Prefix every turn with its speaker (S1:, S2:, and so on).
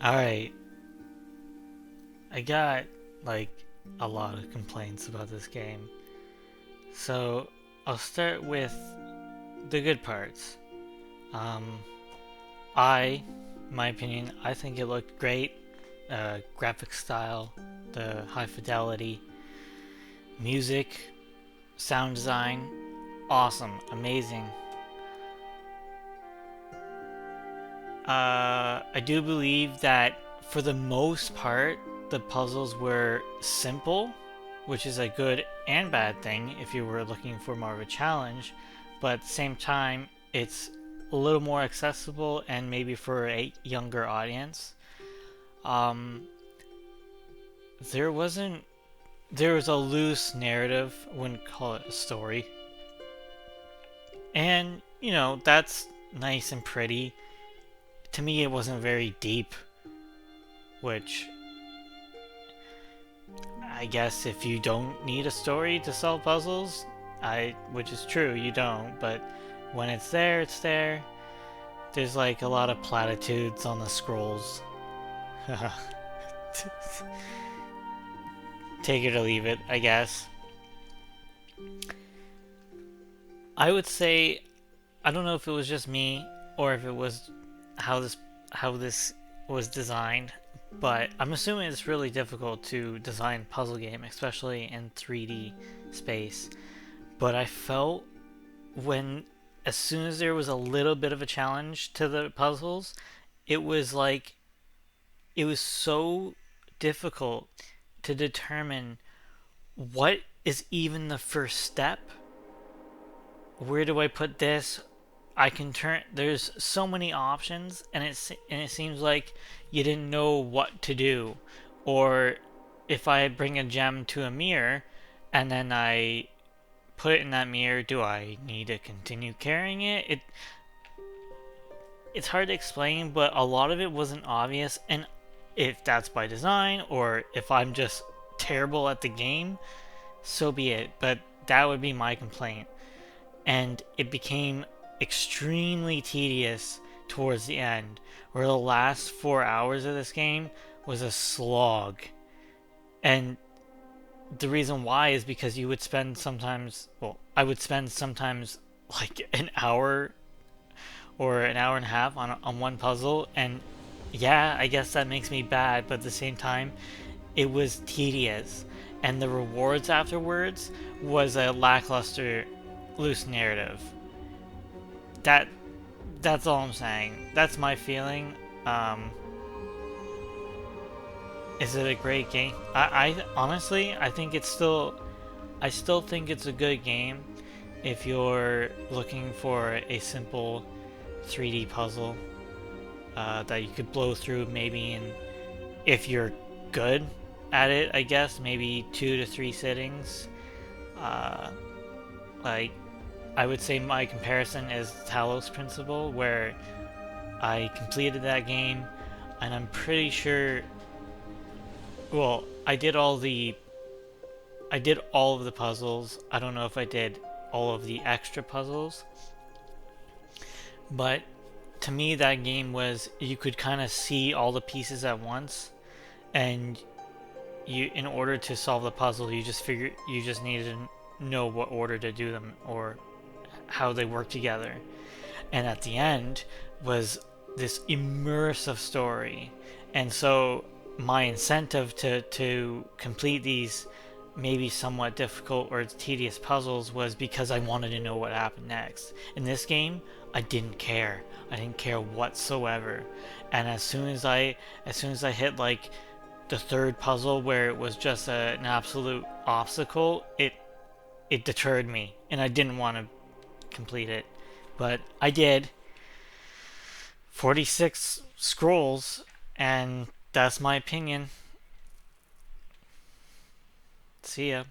S1: Alright, I got like a lot of complaints about this game. So I'll start with the good parts. Um, my opinion, I think it looked great. Graphic style, the high fidelity, music, sound design, awesome, amazing. I do believe that for the most part, the puzzles were simple, which is a good and bad thing if you were looking for more of a challenge, but at the same time, it's a little more accessible and maybe for a younger audience. Um, there wasn't there was a loose narrative, wouldn't call it a story, and that's nice and pretty. To me, it wasn't very deep, which I guess if you don't need a story to solve puzzles, which is true, you don't, but when it's there, it's there. There's like a lot of platitudes on the scrolls. Take it or leave it, I guess. I would say I don't know if it was just me or if it was how this was designed, but I'm assuming it's really difficult to design a puzzle game, especially in 3D space. But I felt when as soon as there was a little bit of a challenge to the puzzles, it was like it was so difficult to determine what is even the first step. Where do I put this? I can turn. There's so many options, and it seems like you didn't know what to do, or if I bring a gem to a mirror, and then I put it in that mirror, do I need to continue carrying it? It's hard to explain, but a lot of it wasn't obvious, and if that's by design or if I'm just terrible at the game, so be it. But that would be my complaint, and it became extremely tedious towards the end, where the last 4 hours of this game was a slog. And the reason why is because you would spend sometimes, well, I would spend sometimes like an hour or an hour and a half on one puzzle, and yeah, I guess that makes me bad, but at the same time, it was tedious. And the rewards afterwards was a lackluster, loose narrative. That that's all I'm saying. That's my feeling. Um, is it a great game? I honestly, I still think it's a good game if you're looking for a simple 3D puzzle that you could blow through maybe in, if you're good at it, I guess, maybe 2 to 3 sittings. Uh, like, I would say my comparison is Talos Principle, where I completed that game, and I'm pretty sure. Well, I did all of the puzzles. I don't know if I did all of the extra puzzles, but to me that game was you could kind of see all the pieces at once, and you in order to solve the puzzle, you just needed to know what order to do them or how they work together. And at the end was this immersive story. And so my incentive to complete these maybe somewhat difficult or tedious puzzles was because I wanted to know what happened next. In this game, I didn't care. I didn't care whatsoever. And as soon as I hit like the third puzzle where it was just an absolute obstacle, it deterred me and I didn't want to complete it. But I did. 46 scrolls, and that's my opinion. See ya.